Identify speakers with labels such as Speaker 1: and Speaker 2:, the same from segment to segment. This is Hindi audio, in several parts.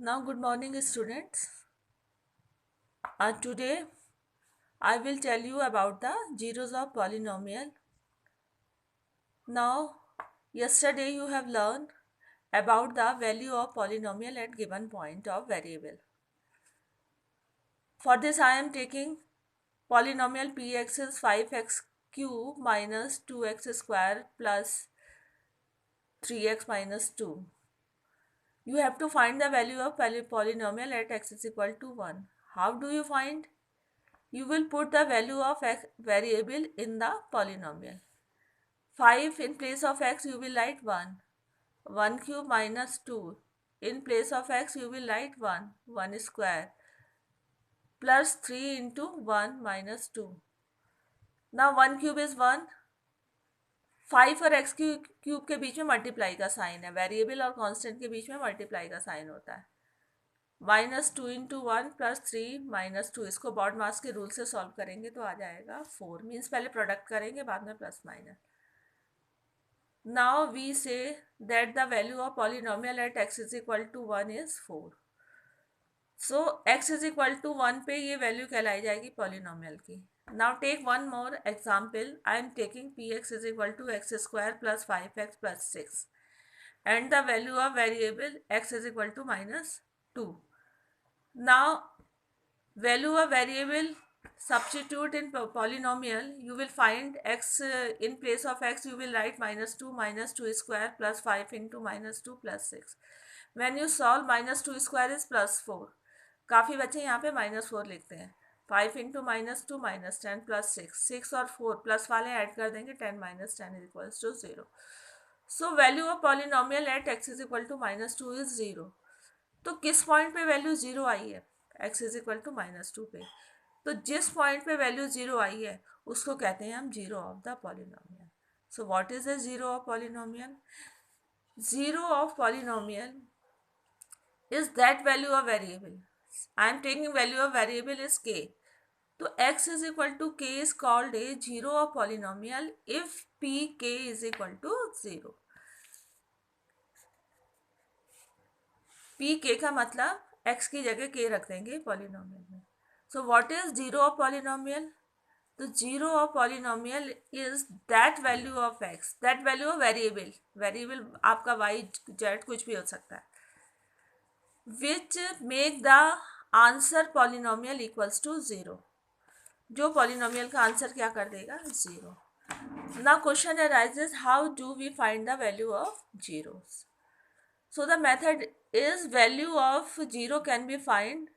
Speaker 1: Now, good morning, students. Today, I will tell you about the zeros of polynomial. Now, yesterday you have learned about the value of polynomial at given point of variable. For this, I am taking polynomial px is 5x cube minus 2x square plus 3x minus 2. You have to find the value of polynomial at x is equal to 1. How do you find? You will put the value of x variable in the polynomial. 5 in place of x you will write 1. 1 cube minus 2. In place of x you will write 1 square. Plus 3 into 1 minus 2. Now 1 cube is 1. 5 और x क्यूब के बीच में मल्टीप्लाई का साइन है. वेरिएबल और कांस्टेंट के बीच में मल्टीप्लाई का साइन होता है. -2 इंटू 1 प्लस 3 माइनस 2. इसको बॉड मास के रूल से सॉल्व करेंगे तो आ जाएगा 4. मीन्स पहले प्रोडक्ट करेंगे बाद में plus minus. Now we say that the value of polynomial at x is equal to 1 is 4. So x is equal to 1 पे ये वैल्यू कहलाई जाएगी पॉलिनोमियल की. Now take one more example. I am taking px is equal to x square plus 5x plus 6 and the value of variable x is equal to -2. Now, value of variable substitute in polynomial, you will find x in place of x you will write -2 square plus 5 into -2 plus 6. When you solve -2 square is plus 4. काफ़ी बच्चे यहाँ पे -4 लिखते हैं. 5 into -2 -10 plus 6. 6 और 4 प्लस वाले ऐड कर देंगे. 10 minus 10 is equals to 0. So value of polynomial at x is equal to -2 is 0. तो किस पॉइंट पे वैल्यू 0 आई है? x इज इक्वल टू -2 पे. तो जिस पॉइंट पे वैल्यू 0 आई है उसको कहते हैं हम zero of the polynomial. So what is the zero of polynomial? Zero of polynomial is that value of variable. I am taking value of variable is k. तो x is equal to k is called a zero of polynomial if pk is equal to 0. P K का मतलब x की जगह k रख देंगे पॉलिनोमियल में. So what is zero of polynomial? तो zero of polynomial is that value of x, that value of variable. Variable आपका y z कुछ भी हो सकता है. Which make the answer polynomial equals to 0. जो पॉलिनोमियल का आंसर क्या कर देगा? 0. Now question arises, how do we find the value of zeros? So the method is value of 0 can be found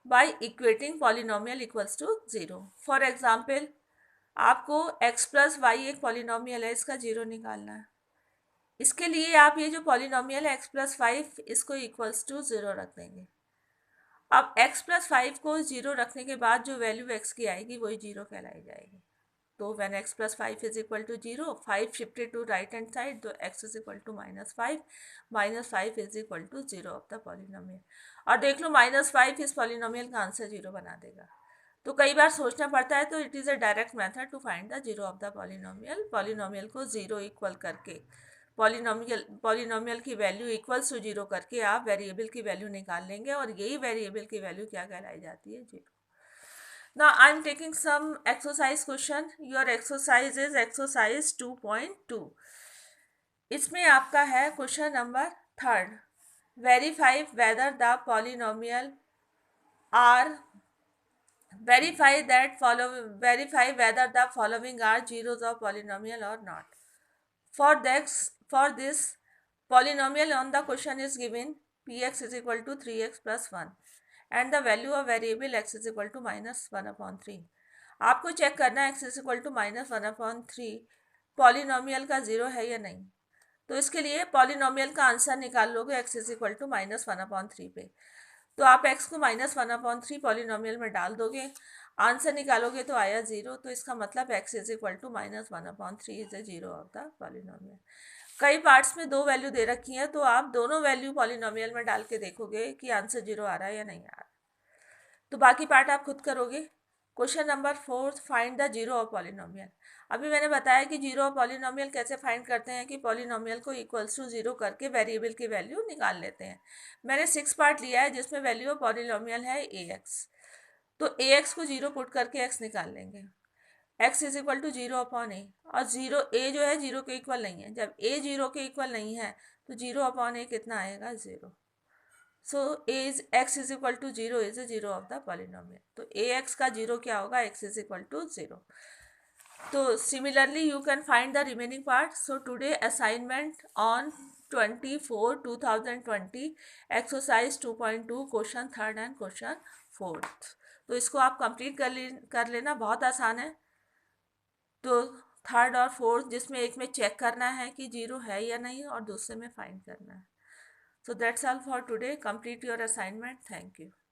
Speaker 1: by equating polynomial equals to 0. For example, आपको x plus y एक polynomial है, इसका 0 निकालना है. इसके लिए आप ये जो polynomial है x plus 5 इसको equals to 0 रख देंगे. अब x plus 5 को 0 रखने के बाद जो वैल्यू x की आएगी वही 0 कहलाई जाएगी. तो when x plus 5 is equal to 0, 5 shifted to right hand side, तो x is equal to -5. -5 is equal to 0 of the polynomial. और देख लो -5 इस polynomial का आंसर 0 बना देगा. तो कई बार सोचना पड़ता है, तो it is a direct method to find the zero of the polynomial. Polynomial को 0 इक्वल करके पॉलिनोमियल की वैल्यू इक्वल्स टू 0 करके आप वेरिएबल की वैल्यू निकाल लेंगे और यही वेरिएबल की वैल्यू क्या कहलाई जाती है? 0. Now I am taking some exercise question. Your exercise is exercise 2.2. इसमें आपका है question number 3rd. Verify whether the polynomial are verify whether the following are zeros of polynomial or not. For this polynomial on the question is given px is equal to 3x plus 1. And the value of variable x is equal to -1/3. आपको चेक करना है x is equal to -1/3 polynomial का 0 है या नहीं. तो इसके लिए पॉलिनोमियल का आंसर निकाल लोगे x इज इक्वल टू -1/3 पे. तो आप x को -1/3 पॉलिनोमियल में डाल दोगे, आंसर निकालोगे तो आया 0. तो इसका मतलब x is equal to -1/3 is a zero of the polynomial. कई पार्ट्स में 2 वैल्यू दे रखी हैं, तो आप दोनों वैल्यू पॉलिनोमियल में डाल के देखोगे कि आंसर 0 आ रहा है या नहीं आ रहा. तो बाकी पार्ट आप खुद करोगे. Question number 4, find the zero of polynomial. अभी मैंने बताया कि जीरो पॉलिनोमियल कैसे फाइंड करते हैं कि पॉलिनोमियल को इक्वल्स टू जीरो करके वेरिएबल की वैल्यू निकाल लेते हैं। मैंने 6 पार्ट लिया है जिसमें वैल्यू ऑफ पॉलिनोमियल है ax, तो ax को जीरो पुट करके x निकाल लेंगे। x is equal to zero upon a, और जीरो a जो है जीरो के इक्वल नहीं है, जब a जीरो के इक्वल नहीं है तो जीरो अपॉन ए कितना आएगा, zero. So x is equal to zero is zero of the polynomial, तो ax का जीरो क्या होगा, x is equal to zero. तो similarly you can find the remaining part. So today assignment on 24/2020 exercise 2.2 question third and question fourth, तो इसको आप कंप्लीट कर लेना, बहुत आसान है। तो थर्ड और फोर्थ, जिसमें एक में चेक करना है कि जीरो है या नहीं और दूसरे में फाइंड करना है। So that's all for today. Complete your assignment. Thank you.